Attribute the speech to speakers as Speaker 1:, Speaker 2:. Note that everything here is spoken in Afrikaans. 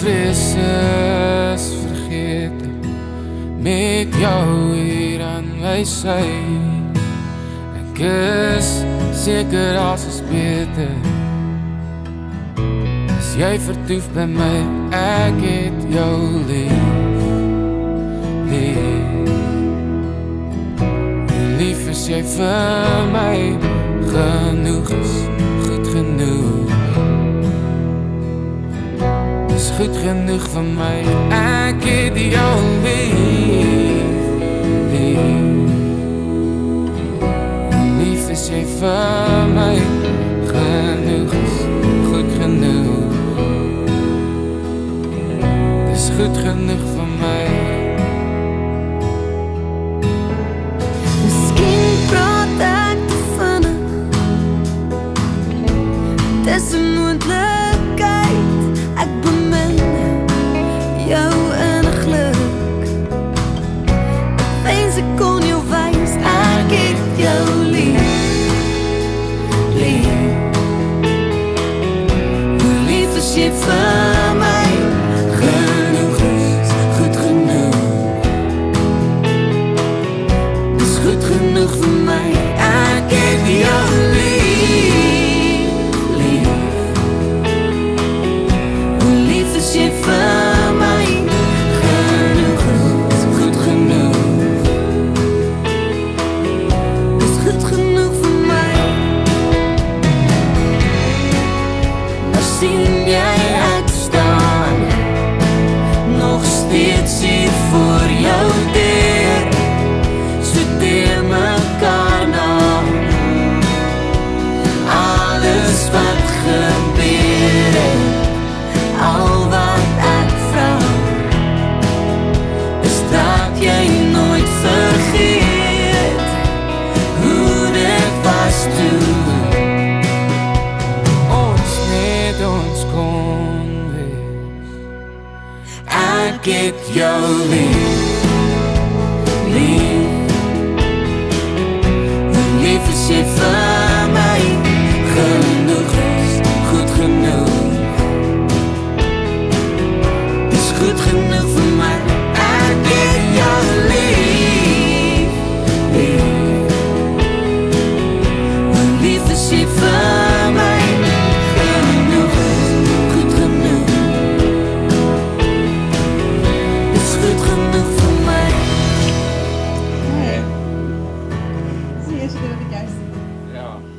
Speaker 1: vrees is vergeet met jou hier aan my sy. Ek is seker as is beter as jy vertoef by my, ek het jou lief, lief. Lief is jy vir my, genoeg is goed genoeg. Is goed genoeg vir my, ek het jou lief, lief. Lief is jy vir my, genoeg is goed genoeg. Is goed genoeg vir my.
Speaker 2: Miskien praat ek te vinnig, dis 'n moontlikheid. Ek bemin jou inniglik. Ek wens ek kon jou wys, ek het jou lief, lief. Hoe lief is jy vir my, genoeg is goed genoeg. Is goed genoeg vir my, ek het jou lief, lief. Hoe lief is jy vir my, genoeg is goed genoeg. Is goed genoeg vir my. Nou sien jy ek staan nog steeds hier voor jou deur, so deur mekaar na. Alles wat gebeur het, al wat ek vraag, is dat jy nooit vergeet hoe dit was toe
Speaker 1: Ons net ons kon wees.
Speaker 2: ek het jou lief, lief. Hoe lief is jy vir my, genoeg is goed genoeg. Is goed genoeg vir my, ek het jou lief, lief. Hoe lief is jy vir my, genoeg is goed genoeg. Is goed genoeg vir my.
Speaker 3: Hey. Zie je, ze willen de juiste.
Speaker 1: Ja.